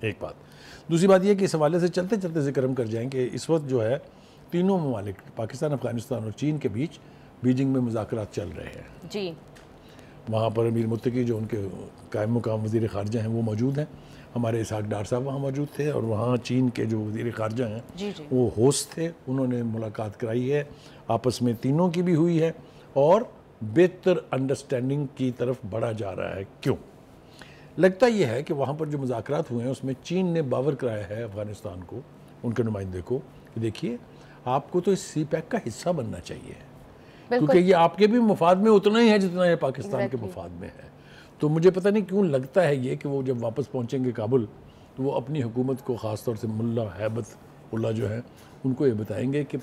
ایک بات. دوسری بات یہ کہ اس حوالے سے چلتے چلتے ذکر ہم کر جائیں کہ اس وقت جو ہے تینوں ممالک پاکستان، افغانستان اور چین کے بیچ بیجنگ میں مذاکرات چل رہے ہیں. جی. وہاں پر امیر متقی جو ان کے قائم مقام وزیر خارجہ ہیں وہ موجود ہیں. ہمارے اسحاق ڈار صاحب وہاں موجود تھے، اور وہاں چین کے جو وزیر خارجہ ہیں وہ ہوسٹ تھے. انہوں نے ملاقات کرائی ہے، آپس میں تینوں کی بھی ہوئی ہے، اور بہتر انڈرسٹینڈنگ کی طرف بڑھا جا رہا ہے. کیوں؟ لگتا یہ ہے کہ وہاں پر جو مذاکرات ہوئے ہیں اس میں چین نے باور کرایا ہے افغانستان کو، ان کے نمائندے کو، کہ دیکھیے آپ کو تو اس سی پیک کا حصہ بننا چاہیے، کیونکہ یہ آپ کے بھی مفاد میں اتنا ہی ہے جتنا یہ پاکستان کے مفاد میں ہے. تو مجھے پتہ نہیں کیوں لگتا ہے یہ کہ وہ جب واپس پہنچیں گے کابل تو وہ اپنی حکومت کو، خاص طور سے ملا ہیبت اللہ جو ہیں، ان کو یہ بتائیں گے کہ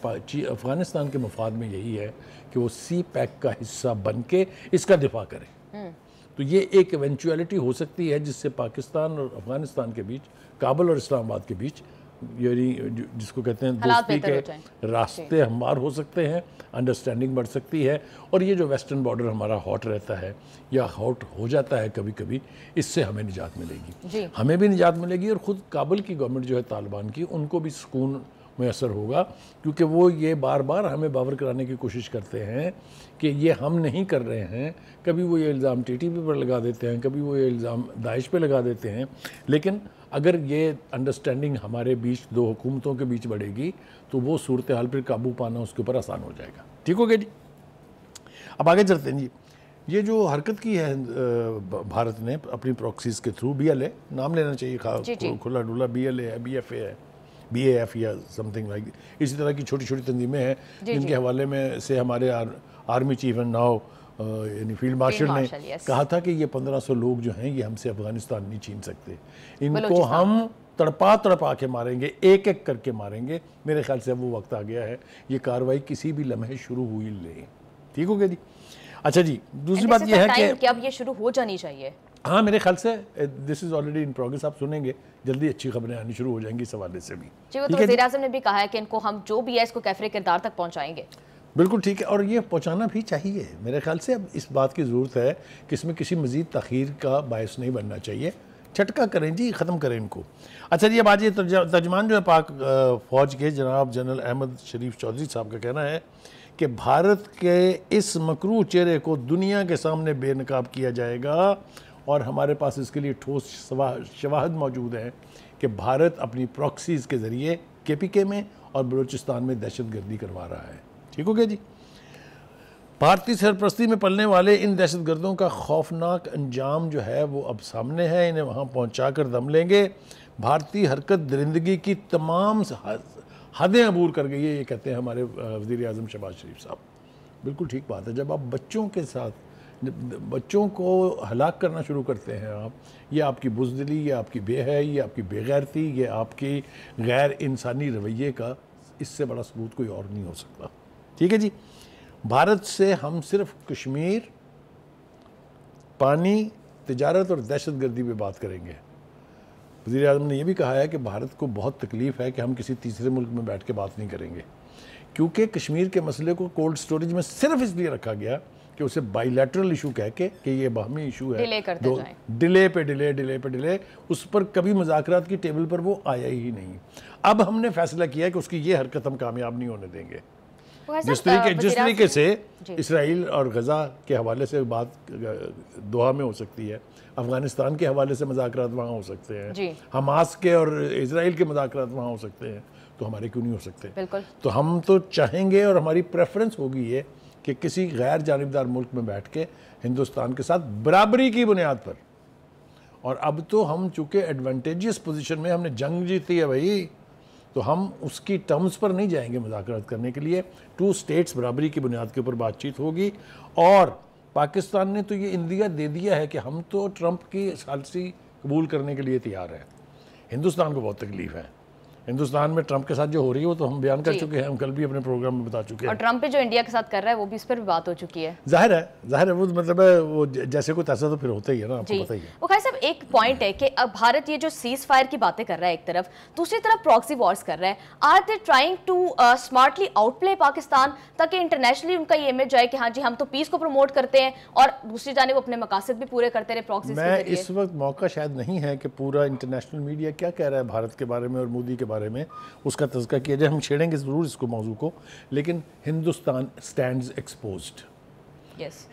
افغانستان کے مفاد میں یہی ہے کہ وہ سی پیک کا حصہ بن کے اس کا دفاع کریں. تو یہ ایک ایونچویلٹی ہو سکتی ہے جس سے پاکستان اور افغانستان کے بیچ، کابل اور اسلام آباد کے بیچ، یعنی جس کو کہتے ہیں دوستی کے راستے ہموار ہو سکتے ہیں، انڈرسٹینڈنگ بڑھ سکتی ہے. اور یہ جو ویسٹرن بارڈر ہمارا ہاٹ رہتا ہے یا ہاٹ ہو جاتا ہے کبھی کبھی، اس سے ہمیں نجات ملے گی، ہمیں بھی نجات ملے گی، اور خود کابل کی گورنمنٹ جو ہے طالبان کی، ان کو بھی سکون میسر ہوگا، کیونکہ وہ یہ بار بار ہمیں باور کرانے کی کوشش کرتے ہیں کہ یہ ہم نہیں کر رہے ہیں. کبھی وہ یہ الزام ٹی ٹی پی پر لگا دیتے ہیں، کبھی وہ یہ الزام داعش پہ لگا دیتے ہیں، لیکن اگر یہ انڈرسٹینڈنگ ہمارے بیچ دو حکومتوں کے بیچ بڑھے گی تو وہ صورتحال پر قابو پانا اس کے اوپر آسان ہو جائے گا. ٹھیک ہو گیا جی؟ اب آگے چلتے ہیں جی. یہ جو حرکت کی ہے بھارت نے اپنی پروکسیز کے تھرو، بی ایل اے نام لینا چاہیے، کھلا ڈولا بی ایل اے ہے، بی ایف اے ہے، بی اے ایف یا سم تھنگ لائک، اسی طرح کی چھوٹی چھوٹی تنظیمیں ہیں جن کے حوالے میں سے ہمارے آرمی چیف اینڈ ناؤ یعنی فیلڈ مارشل نے کہا تھا کہ یہ 1500 لوگ جو ہیں یہ ہم سے افغانستان نہیں چھین سکتے، ان کو ہم تڑپا کے ماریں گے، ایک ایک کر کے ماریں گے. میرے خیال سے اب وہ وقت آ گیا ہے، یہ کارروائی کسی بھی لمحے شروع ہوئی لے. ٹھیک ہو گیا جی؟ اچھا جی، دوسری بات یہ ہے کہ اب یہ شروع ہو جانی چاہیے. ہاں میرے خیال سے دس از آلریڈی ان پروگریس. آپ سنیں گے جلدی اچھی خبریں آنی شروع ہو جائیں گی اس حوالے سے بھی. جی، وہ تو وزیر اعظم نے بھی کہا ہے کہ ان کو ہم جو بھی ہے اس کو کیفر کردار تک پہنچائیں گے. بالکل ٹھیک ہے، اور یہ پہنچانا بھی چاہیے. میرے خیال سے اب اس بات کی ضرورت ہے کہ اس میں کسی مزید تاخیر کا باعث نہیں بننا چاہیے. چھٹکا کریں جی، ختم کریں ان کو. اچھا جی، اب آج یہ ترجمان جو ہے پاک فوج کے جناب جنرل احمد شریف چودھری صاحب کا کہنا ہے کہ بھارت کے اس مکروہ چہرے کو دنیا کے سامنے بے نقاب کیا جائے گا، اور ہمارے پاس اس کے لیے ٹھوس شواہد موجود ہیں کہ بھارت اپنی پروکسیز کے ذریعے کے پی کے میں اور بلوچستان میں دہشت گردی کروا رہا ہے. ٹھیک ہو گیا جی؟ بھارتی سرپرستی میں پلنے والے ان دہشت گردوں کا خوفناک انجام جو ہے وہ اب سامنے ہے. انہیں وہاں پہنچا کر دم لیں گے. بھارتی حرکت درندگی کی تمام حدیں عبور کر گئی ہے، یہ کہتے ہیں ہمارے وزیر اعظم شہباز شریف صاحب. بالکل ٹھیک بات ہے. جب آپ بچوں کے ساتھ بچوں کو ہلاک کرنا شروع کرتے ہیں آپ، یہ آپ کی بزدلی، یہ آپ کی بے حیائی، یہ آپ کی بے غیرتی، یہ آپ کی غیر انسانی رویے کا اس سے بڑا ثبوت کوئی اور نہیں ہو سکتا. ٹھیک ہے جی؟ بھارت سے ہم صرف کشمیر، پانی، تجارت اور دہشت گردی پہ بات کریں گے. وزیر اعظم نے یہ بھی کہا ہے کہ بھارت کو بہت تکلیف ہے کہ ہم کسی تیسرے ملک میں بیٹھ کے بات نہیں کریں گے، کیونکہ کشمیر کے مسئلے کو کولڈ سٹوریج میں صرف اس لیے رکھا گیا کہ اسے بائی لیٹرل ایشو کہہ کے کہ یہ باہمی ایشو ہے، ڈیلے پہ ڈیلے، اس پر کبھی مذاکرات کی ٹیبل پر وہ آیا ہی نہیں. اب ہم نے فیصلہ کیا کہ اس کی یہ حرکت ہم کامیاب نہیں ہونے دیں گے. جس طریقے سے اسرائیل اور غزہ کے حوالے سے بات دوحہ میں ہو سکتی ہے، افغانستان کے حوالے سے مذاکرات وہاں ہو سکتے ہیں، حماس کے اور اسرائیل کے مذاکرات وہاں ہو سکتے ہیں، تو ہمارے کیوں نہیں ہو سکتے؟ تو ہم تو چاہیں گے، اور ہماری پریفرنس ہوگی یہ کہ کسی غیر جانبدار ملک میں بیٹھ کے ہندوستان کے ساتھ برابری کی بنیاد پر. اور اب تو ہم چونکہ ایڈوانٹیجس پوزیشن میں، ہم نے جنگ جیتی ہے بھائی، تو ہم اس کی ٹرمز پر نہیں جائیں گے مذاکرات کرنے کے لیے. 2 اسٹیٹس برابری کی بنیاد کے اوپر بات چیت ہوگی. اور پاکستان نے تو یہ اندیا دے دیا ہے کہ ہم تو ٹرمپ کی ثالثی قبول کرنے کے لیے تیار ہیں. ہندوستان کو بہت تکلیف ہے، ہندوستان میں ٹرمپ کے ساتھ جو ہو رہی ہے وہ تو ہم بیان کر چکے ہیں, ہم کل بھی اپنے پروگرام میں بتا چکے ہیں. اور ٹرمپ پہ جو انڈیا کے ساتھ کر رہا ہے وہ بھی اس پر بھی بات ہو چکی ہے. ظاہر ہے وہ مطلب ہے وہ جیسے کوئی تیسا تو پھر ہوتا ہی ہے نا, آپ کو پتہ ہی ہے. وہ خیر صاحب ایک پوائنٹ ہے کہ اب بھارت یہ جو سیز فائر کی باتیں کر رہا ہے ایک طرف, دوسری طرف پراکسی وارز کر رہا ہے. Are they trying to smartly out play Pakistan تاکہ انٹرنیشنلی ان کا یہ امیج جائے کہ ہاں جی ہم تو پیس کو پروموٹ کرتے ہیں اور دوسری جانب وہ اپنے مقاصد بھی پورے کرتے رہے پراکسیز کے ذریعے. میں اس وقت موقع شاید نہیں ہے کہ پورا انٹرنیشنل میڈیا کیا کہہ رہا ہے بھارت کے بارے میں اور مودی کے بارے میں اس کا تذکرہ کیا جائے. ہم چھیڑیں گے ضرور اس کو موضوع کو, لیکن ہندوستان اسٹینڈز ایکسپوزڈ.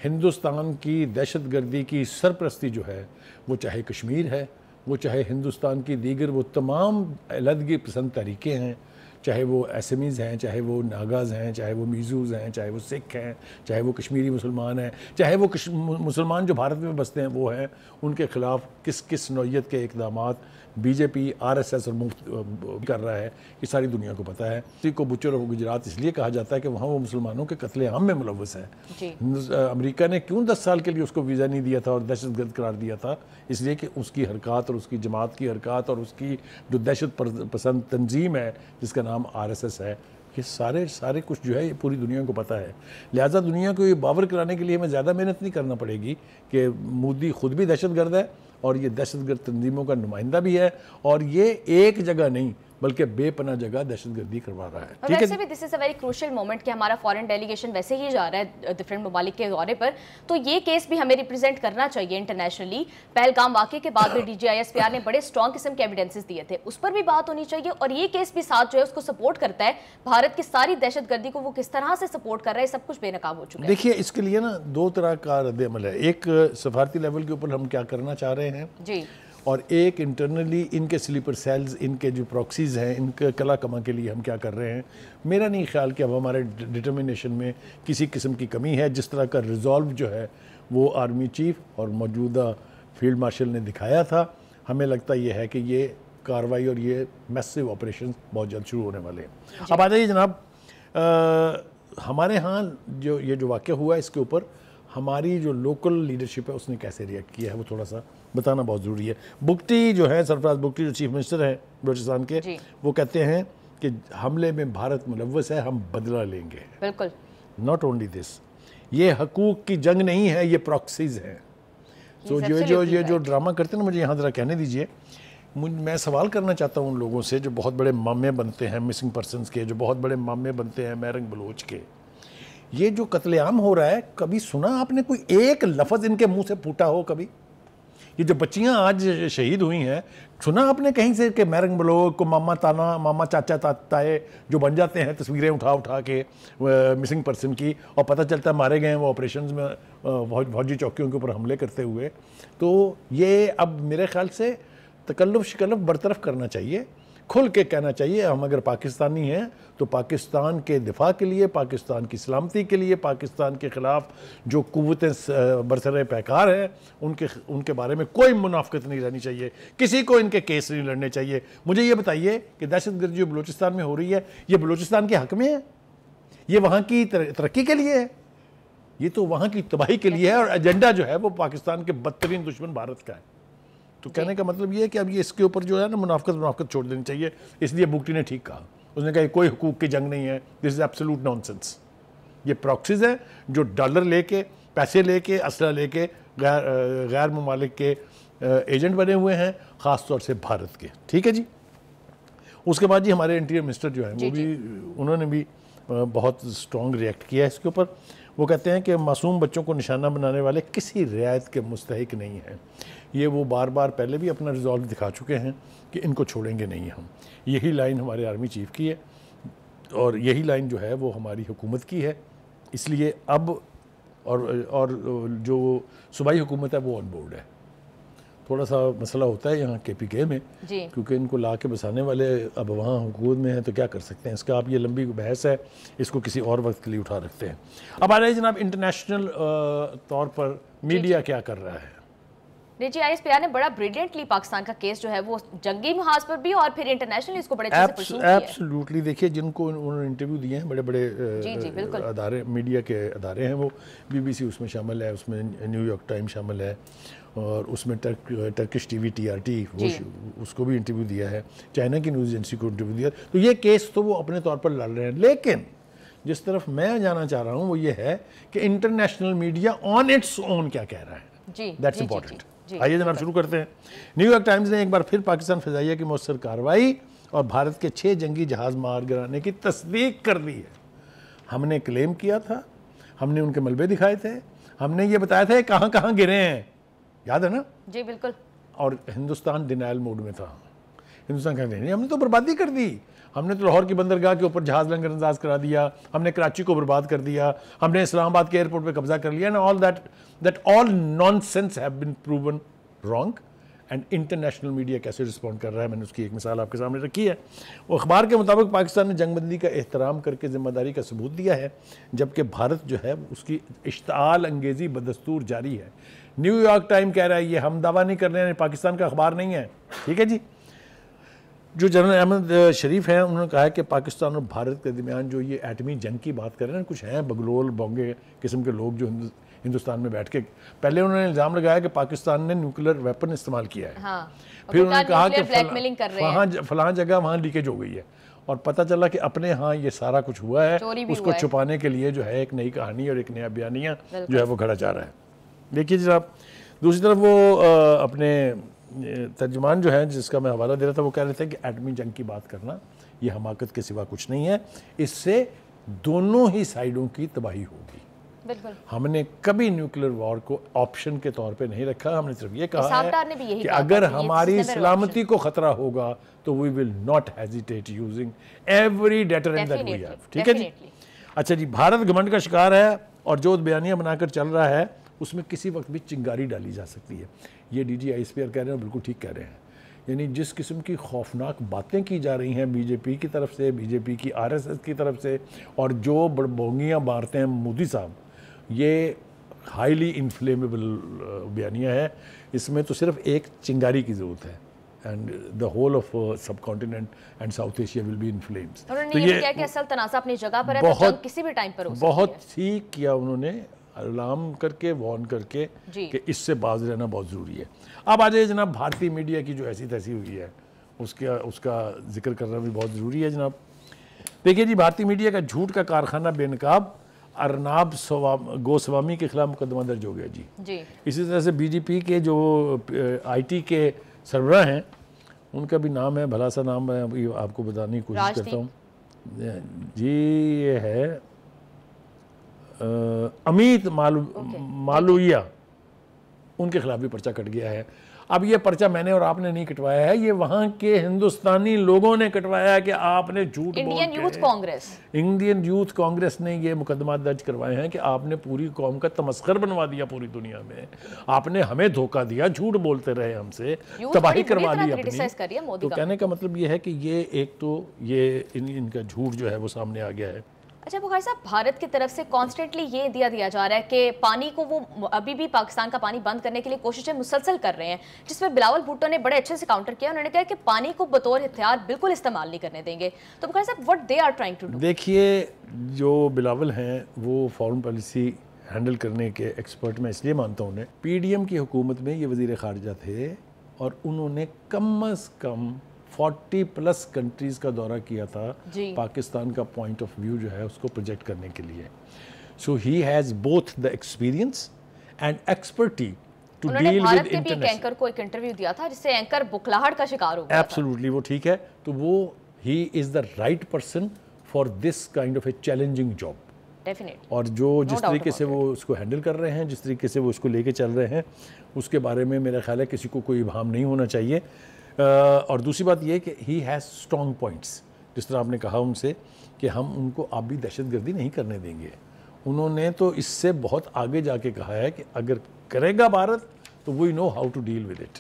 ہندوستان کی دہشت گردی کی سرپرستی جو ہے وہ چاہے کشمیر ہے, وہ چاہے ہندوستان کی دیگر وہ تمام علیحدگی پسند تحریکیں ہیں, چاہے وہ ایسمیز ہیں, چاہے وہ ناگاز ہیں, چاہے وہ میزوز ہیں, چاہے وہ سکھ ہیں, چاہے وہ کشمیری مسلمان ہیں, چاہے وہ مسلمان جو بھارت میں بستے ہیں وہ ہیں, ان کے خلاف کس کس نوعیت کے اقدامات B J P R S S اور مفت کر رہا ہے یہ ساری دنیا کو پتہ ہے. اسی کو بچر آف گجرات اس لیے کہا جاتا ہے کہ وہاں وہ مسلمانوں کے قتل عام میں ملوث ہے. امریکہ نے کیوں 10 سال کے لیے اس کو ویزا نہیں دیا تھا اور دہشت گرد قرار دیا تھا؟ اس لیے کہ اس کی حرکات اور اس کی جماعت کی حرکات اور اس کی جو دہشت پسند تنظیم ہے جس کا نام آر ایس ایس ہے, یہ سارے کچھ جو ہے یہ پوری دنیا کو پتہ ہے. لہٰذا دنیا کو یہ باور کرانے کے لیے ہمیں زیادہ محنت نہیں کرنا پڑے گی کہ مودی خود بھی دہشت گرد ہے اور یہ دہشت گرد تنظیموں کا نمائندہ بھی ہے, اور یہ ایک جگہ نہیں بلکہ بے پناہ جگہ دہشت گردی کروا رہا ہے. اور ویسے بھی دس از اے ویری کروشل مومنٹ کہ ہمارا فارن ڈیلیگیشن ویسے ہی جا رہا ہے ڈفرینٹ ممالک کے دورے پر, تو یہ کیس بھی ہمیں ریپرزینٹ کرنا چاہیے انٹرنیشنلی. پہلگام واقعے کے بعد بھی D G I S P R نے بڑے اسٹرانگ قسم کے ایویڈنسز دیے تھے, اس پر بھی بات ہونی چاہیے. اور یہ کیس بھی ساتھ جو ہے اس کو سپورٹ کرتا ہے, بھارت کی ساری دہشت گردی کو وہ کس طرح سے سپورٹ کر رہا ہے, سب کچھ بے نقاب ہو چکا ہے. دیکھیے اس کے لیے نا 2 طرح کا رد عمل ہے. ایک سفارتی لیول کے اوپر ہم کیا کرنا چاہ رہے ہیں جی, اور ایک انٹرنلی ان کے سلیپر سیلز, ان کے جو پراکسیز ہیں, ان کے کلا کما کے لیے ہم کیا کر رہے ہیں. میرا نہیں خیال کہ اب ہمارے ڈٹرمنیشن میں کسی قسم کی کمی ہے. جس طرح کا ریزالو جو ہے وہ آرمی چیف اور موجودہ فیلڈ مارشل نے دکھایا تھا, ہمیں لگتا یہ ہے کہ یہ کارروائی اور یہ میسو آپریشن بہت جلد شروع ہونے والے ہیں. اب آ جائیے جناب, ہمارے ہاں جو یہ جو واقعہ ہوا ہے اس کے اوپر ہماری جو لوکل لیڈرشپ ہے اس نے کیسے ریئیکٹ کیا ہے وہ تھوڑا سا بتانا بہت ضروری ہے. بگٹی جو ہے, سرفراز بگٹی جو چیف منسٹر ہیں بلوچستان کے, وہ کہتے ہیں کہ حملے میں بھارت ملوث ہے, ہم بدلہ لیں گے. بالکل. ناٹ اونلی دس, یہ حقوق کی جنگ نہیں ہے, یہ پراکسیز ہیں. تو یہ جو ڈرامہ کرتے ہیں نا, مجھے یہاں ذرا کہنے دیجئے, میں سوال کرنا چاہتا ہوں ان لوگوں سے جو بہت بڑے مامے بنتے ہیں مسنگ پرسنز کے, جو بہت بڑے مامے بنتے ہیں میرنگ بلوچ کے, یہ جو قتل عام ہو رہا ہے کبھی سنا آپ نے کوئی ایک لفظ ان کے منہ سے پھوٹا ہو کبھی؟ یہ جو بچیاں آج شہید ہوئی ہیں, سنا آپ نے کہیں سے کہ میرنگ بلوچ کو ماما تانا, ماما چاچا تائے جو بن جاتے ہیں تصویریں اٹھا کے مسنگ پرسن کی, اور پتہ چلتا ہے مارے گئے ہیں وہ آپریشنز میں فوجی چوکیوں کے اوپر حملے کرتے ہوئے. تو یہ اب میرے خیال سے تکلف شکلف برطرف کرنا چاہیے, کھل کے کہنا چاہیے ہم اگر پاکستانی ہیں تو پاکستان کے دفاع کے لیے, پاکستان کی سلامتی کے لیے, پاکستان کے خلاف جو قوتیں برسر پیکار ہیں ان کے بارے میں کوئی منافقت نہیں رہنی چاہیے, کسی کو ان کے کیس نہیں لڑنے چاہیے. مجھے یہ بتائیے کہ دہشت گردی جو بلوچستان میں ہو رہی ہے یہ بلوچستان کے حق میں ہے, یہ وہاں کی ترقی کے لیے ہے, یہ تو وہاں کی تباہی کے لیے ہے, اور ایجنڈا جو ہے وہ پاکستان کے بدترین دشمن بھارت کا ہے. تو کہنے کا مطلب یہ ہے کہ اب یہ اس کے اوپر جو ہے نا منافقت چھوڑ دینی چاہیے. اس لیے بگٹی نے ٹھیک کہا, اس نے کہا یہ کوئی حقوق کی جنگ نہیں ہے, دس از ایبسولوٹ نان سینس. یہ پراکسیز ہیں جو ڈالر لے کے, پیسے لے کے, اسلحہ لے کے غیر ممالک کے ایجنٹ بنے ہوئے ہیں, خاص طور سے بھارت کے. ٹھیک ہے جی. اس کے بعد جی ہمارے انٹیریئر منسٹر جو ہیں وہ بھی انہوں نے بھی بہت اسٹرانگ ریئیکٹ کیا ہے اس کے اوپر. وہ کہتے ہیں کہ معصوم بچوں کو نشانہ بنانے والے کسی رعایت کے مستحق نہیں ہیں. یہ وہ بار بار پہلے بھی اپنا ریزالو دکھا چکے ہیں کہ ان کو چھوڑیں گے نہیں ہم. یہی لائن ہمارے آرمی چیف کی ہے اور یہی لائن جو ہے وہ ہماری حکومت کی ہے. اس لیے اب اور جو صوبائی حکومت ہے وہ آن بورڈ ہے. تھوڑا سا مسئلہ ہوتا ہے یہاں کے پی کے میں کیونکہ ان کو لا کے بسانے والے اب وہاں حکومت میں ہیں تو کیا کر سکتے ہیں. اس کا آپ یہ لمبی بحث ہے, اس کو کسی اور وقت کے لیے اٹھا رکھتے ہیں. اب آ رہے ہیں جناب انٹرنیشنل طور پر میڈیا کیا کر رہا ہے. نہیں جی ISPR نے بڑا بریلینٹلی پاکستان کا کیس جو ہے وہ جنگی محاذ پر بھی اور پھر انٹرنیشنلی اس کو بڑے اچھے سے پرسو کیا ہے. ایبسلیوٹلی دیکھیے جن کو انہوں نے انٹرویو دیے ہیں بڑے بڑے ادارے میڈیا کے ادارے ہیں, وہ BBC اس میں شامل ہے, اس میں نیو یارک ٹائم شامل ہے, اور اس میں ٹرکش ٹی وی TRT وہ اس کو بھی انٹرویو دیا ہے, چائنا کی نیوز ایجنسی کو انٹرویو دیا. تو یہ کیس تو وہ اپنے طور پر لڑ رہے ہیں, لیکن جس طرف میں جانا چاہ رہا ہوں وہ یہ ہے کہ international media on its own کیا کہہ رہا ہے. That's important. آئیے جناب شروع کرتے ہیں. نیو یارک ٹائمز نے ایک بار پھر پاکستان فضائیہ کی مؤثر کارروائی اور بھارت کے 6 جنگی جہاز مار گرانے کی تصدیق کر دی ہے. ہم نے کلیم کیا تھا, ہم نے ان کے ملبے دکھائے تھے, ہم نے یہ بتایا تھا کہاں کہاں گرے ہیں, یاد ہے نا؟ جی بالکل. اور ہندوستان ڈینائل موڈ میں تھا. ہندوستان کہتے ہیں ہم نے تو بربادی کر دی, ہم نے تو لاہور کی بندرگاہ کے اوپر جہاز لنگر انداز کرا دیا, ہم نے کراچی کو برباد کر دیا, ہم نے اسلام آباد کے ایئرپورٹ پہ قبضہ کر لیا. all that all nonsense have been proven wrong. And international media کیسے رسپونڈ کر رہا ہے, میں نے اس کی ایک مثال آپ کے سامنے رکھی ہے. وہ اخبار کے مطابق پاکستان نے جنگ بندی کا احترام کر کے ذمہ داری کا ثبوت دیا ہے, جبکہ بھارت جو ہے اس کی اشتعال انگیزی بدستور جاری ہے. نیو یارک ٹائم کہہ رہا ہے, یہ ہم دعویٰ نہیں کر رہے ہیں, پاکستان کا اخبار نہیں ہے, ٹھیک ہے جی. جو جنرل احمد شریف ہیں انہوں نے کہا ہے کہ پاکستان اور بھارت کے درمیان جو یہ ایٹمی جنگ کی بات کر رہے ہیں, کچھ ہیں بگلول بونگے قسم کے لوگ جو ہندوستان میں بیٹھ کے, پہلے انہوں نے الزام لگایا کہ پاکستان نے نیوکلر ویپن استعمال کیا ہے, پھر انہوں نے کہا کہ فلاں جگہ وہاں لیکیج ہو گئی ہے, اور پتہ چلا کہ اپنے ہاں یہ سارا کچھ ہوا ہے, اس کو چھپانے کے لیے جو ہے ایک نئی کہانی اور ایک نیا بیانیہ جو ہے وہ گھڑا جا رہا ہے. دیکھیے جناب, دوسری طرف وہ اپنے ترجمان جو ہیں جس کا میں حوالہ دے رہا تھا وہ کہہ رہے تھے کہ ایٹمی جنگ کی بات کرنا یہ حماقت کے سوا کچھ نہیں ہے, اس سے دونوں ہی سائیڈوں کی تباہی ہوگی. ہم نے کبھی نیوکلر وار کو آپشن کے طور پہ نہیں رکھا, ہم نے صرف یہ کہا ہے کہ اگر ہماری سلامتی کو خطرہ ہوگا تو we will not hesitate using every deterrent that we have. ٹھیک ہے جی. اچھا جی, بھارت گھمنڈ کا شکار ہے اور جو بیانیہ بنا کر چل رہا ہے اس میں کسی وقت بھی چنگاری ڈالی جا سکتی ہے. یہ DG ISPR کہہ رہے ہیں, بالکل ٹھیک کہہ رہے ہیں. یعنی جس قسم کی خوفناک باتیں کی جا رہی ہیں BJP کی طرف سے, BJP کی RSS کی طرف سے, اور جو بڑبونگیاں مارتے ہیں مودی صاحب, یہ ہائیلی انفلیمیبل بیانیہ ہے. اس میں تو صرف ایک چنگاری کی ضرورت ہے, and the whole of subcontinent and south Asia will be in flames. تو یہ کیا کہ اصل تنازع اپنی جگہ پر ہے, تو کسی بھی ٹائم پر ہو سکتی ہے. بہت ٹھیک کیا انہوں نے, الارم کر کے وارن کر کے کہ اس سے باز رہنا بہت ضروری ہے. اب آ جائے جناب بھارتی میڈیا کی جو ایسی تیسی ہوئی ہے, اس کا ذکر کرنا بھی بہت ضروری ہے جناب. دیکھیے جی, بھارتی میڈیا کا جھوٹ کا کارخانہ بے نقاب ارناب گوسوامی کے خلاف مقدمہ درج ہو گیا جی. اسی طرح سے BJP کے جو IT کے سربراہ ہیں ان کا بھی نام ہے, بھلا سا نام ہے, آپ کو بتانے کی کوشش کرتا ہوں جی. یہ ہے امیت مالویہ, ان کے خلاف بھی پرچہ کٹ گیا ہے. اب یہ پرچہ میں نے اور آپ نے نہیں کٹوایا ہے, یہ وہاں کے ہندوستانی لوگوں نے کٹوایا ہے کہ آپ نے جھوٹ بول کے, انڈین یوتھ کانگریس نے یہ مقدمات درج کروائے ہیں کہ آپ نے پوری قوم کا تمسخر بنوا دیا پوری دنیا میں, آپ نے ہمیں دھوکہ دیا, جھوٹ بولتے رہے, ہم سے تباہی کروا دی اپنی. تو کہنے کا مطلب یہ ہے کہ یہ ایک تو یہ ان کا جھوٹ جو ہے وہ سامنے آ گیا ہے. اچھا بخاری صاحب, بھارت کی طرف سے کانسٹنٹلی یہ دیا جا رہا ہے کہ پانی کو وہ ابھی بھی پاکستان کا پانی بند کرنے کے لیے کوششیں مسلسل کر رہے ہیں, جس میں بلاول بھٹو نے بڑے اچھے سے کاؤنٹر کیا. انہوں نے کہا کہ پانی کو بطور ہتھیار بالکل استعمال نہیں کرنے دیں گے. تو بخاری صاحب, what they are trying to do? دیکھیے, جو بلاول ہیں وہ فارن پالیسی ہینڈل کرنے کے ایکسپرٹ میں اس لیے مانتا ہوں انہیں. PDM کی حکومت میں یہ وزیر خارجہ تھے اور انہوں نے کم از کم 40+ کنٹریز کا دورہ کیا تھا پاکستان کا پوائنٹ آف ویو جو ہے اس کو پروجیکٹ کرنے کے لیے. So he has both the experience and expertise to deal with international. Bharat کے بھی ایک اینکر کو ایک انٹرویو دیا تھا جس سے اینکر بکلاہٹ کا شکار ہو گیا تھا. ایبسلیوٹلی, وہ ٹھیک ہے. تو وہ he is the right person for this kind of a challenging job. اور جس طریقے سے وہ اس کو ہینڈل کر رہے ہیں, جس طریقے سے وہ اس کو لے کے چل رہے ہیں, اس کے بارے میں میرا خیال ہے کسی کو کوئی ابہام نہیں ہونا چاہیے. اور دوسری بات یہ کہ ہی ہیز اسٹرانگ پوائنٹس, جس طرح آپ نے کہا ان سے کہ ہم ان کو آبی دہشت گردی نہیں کرنے دیں گے. انہوں نے تو اس سے بہت آگے جا کے کہا ہے کہ اگر کرے گا بھارت تو we know how to deal with it.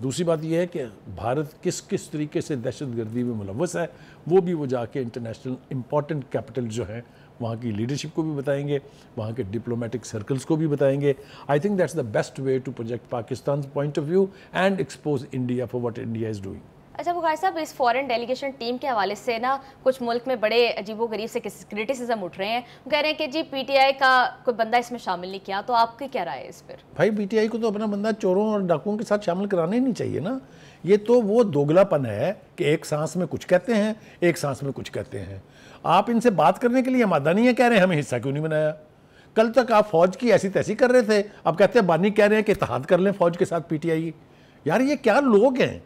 دوسری بات یہ ہے کہ بھارت کس طریقے سے دہشت گردی میں ملوث ہے، وہ بھی وہ جا کے انٹرنیشنل امپورٹنٹ کیپٹل جو ہیں وہاں کی لیڈرشپ کو بھی بتائیں گے، وہاں کے ڈپلومیٹک سرکلز کو بھی بتائیں گے. I think that's the best way to project Pakistan point of view and expose India for what India is doing. اچھا بخاری صاحب، اس فورن ڈیلیگیشن ٹیم کے حوالے سے نا کچھ ملک میں بڑے عجیب و غریب سے کرٹیسزم اٹھ رہے ہیں. وہ کہہ رہے ہیں کہ جی پی ٹی آئی کا کوئی بندہ اس میں شامل نہیں کیا، تو آپ کی کیا رائے ہے اس پر؟ بھائی پی ٹی آئی کو تو اپنا بندہ چوروں اور ڈاکوؤں کے ساتھ شامل کرانا ہی نہیں چاہیے نا. یہ تو وہ دوگلا پن ہے کہ ایک سانس میں کچھ کہتے ہیں، ایک سانس میں کچھ کہتے ہیں. آپ ان سے بات کرنے کے لیے آمادہ نہیں ہے، کہہ رہے ہیں ہمیں حصہ کیوں نہیں بنایا. کل تک آپ فوج کی ایسی تیسی کر رہے تھے، اب کہتے ہیں بانی کہہ رہے ہیں کہ اتحاد کر لیں فوج کے ساتھ پی ٹی آئی. یار یہ کیا لوگ ہیں؟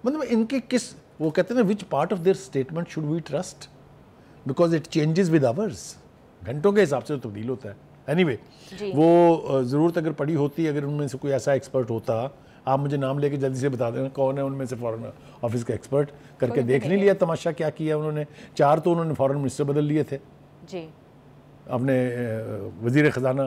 مطلب ان کے کس، وہ کہتے ہیں نا which part of their statement should we trust because it changes with hours. گھنٹوں کے حساب سے تبدیل ہوتا ہے. anyway وہ ضرورت اگر پڑی ہوتی، اگر ان میں سے کوئی ایسا ایکسپرٹ ہوتا، آپ مجھے نام لے کے جلدی سے بتا دینا کون ہے ان میں سے فورن آفس کا ایکسپرٹ، کر کے دیکھ نہیں لیا تماشا کیا کیا انہوں نے. 4 تو انہوں نے فورن منسٹر بدل لیے تھے جی، اپنے وزیر خزانہ.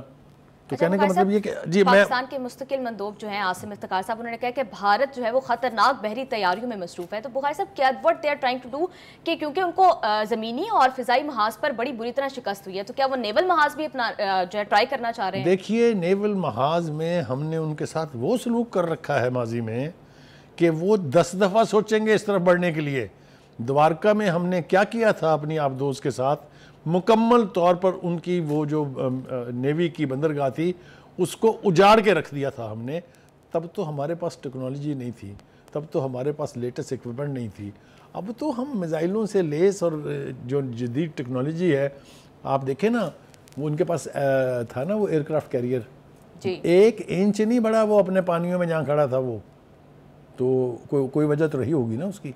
تو کہنے کا مطلب یہ کہ جی پاکستان کے مستقل مندوب جو ہیں عاصم افتخار صاحب، انہوں نے کہا کہ بھارت جو ہے وہ خطرناک بحری تیاریوں میں مصروف ہے. تو بخاری صاحب کیا what they are trying to do کہ کیونکہ ان کو زمینی اور فضائی محاذ پر بڑی بری طرح شکست ہوئی ہے، تو کیا وہ نیول محاذ بھی اپنا جو ہے ٹرائی کرنا چاہ رہے ہیں؟ دیکھیے نیول محاذ میں ہم نے ان کے ساتھ وہ سلوک کر رکھا ہے ماضی میں کہ وہ 10 دفعہ سوچیں گے اس طرف بڑھنے کے لیے. دوارکا میں ہم نے کیا کیا تھا اپنی آبدوز کے ساتھ، مکمل طور پر ان کی وہ جو نیوی کی بندرگاہ تھی اس کو اجاڑ کے رکھ دیا تھا ہم نے. تب تو ہمارے پاس ٹیکنالوجی نہیں تھی، تب تو ہمارے پاس لیٹسٹ ایکوپمنٹ نہیں تھی. اب تو ہم میزائلوں سے لیس اور جو جدید ٹیکنالوجی ہے، آپ دیکھیں نا وہ ان کے پاس تھا نا وہ ایئر کرافٹ کیریئر، 1 انچ نہیں بڑا وہ اپنے پانیوں میں جہاں کھڑا تھا وہ. تو کوئی وجہ تو رہی ہوگی نا اس کی.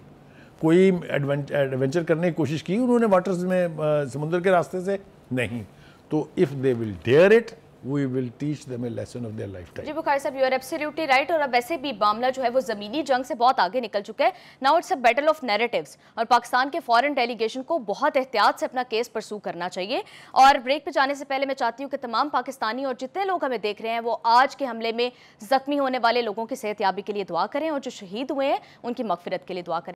کوئی ایڈونچر کرنے کی کوشش کی انہوں نے واٹرز میں، سمندر کے راستے سے؟ نہیں. تو if they will dare it we will teach them a lesson of their lifetime. جی بخاری صاحب، you are absolutely right. اور اب ویسے بھی معاملہ جو ہے وہ زمینی جنگ سے بہت آگے نکل چکا ہے. Now it's a battle of narratives. اور پاکستان کے فورن ڈیلیگیشن کو بہت احتیاط سے اپنا کیس پرسو کرنا چاہیے. اور بریک پہ جانے سے پہلے میں چاہتی ہوں کہ تمام پاکستانی اور جتنے لوگ ہمیں دیکھ رہے ہیں وہ آج کے حملے میں زخمی ہونے والے لوگوں کی صحت یابی کے لیے دعا کریں، اور جو شہید ہوئے ہیں ان کی مغفرت کے لیے دعا کریں.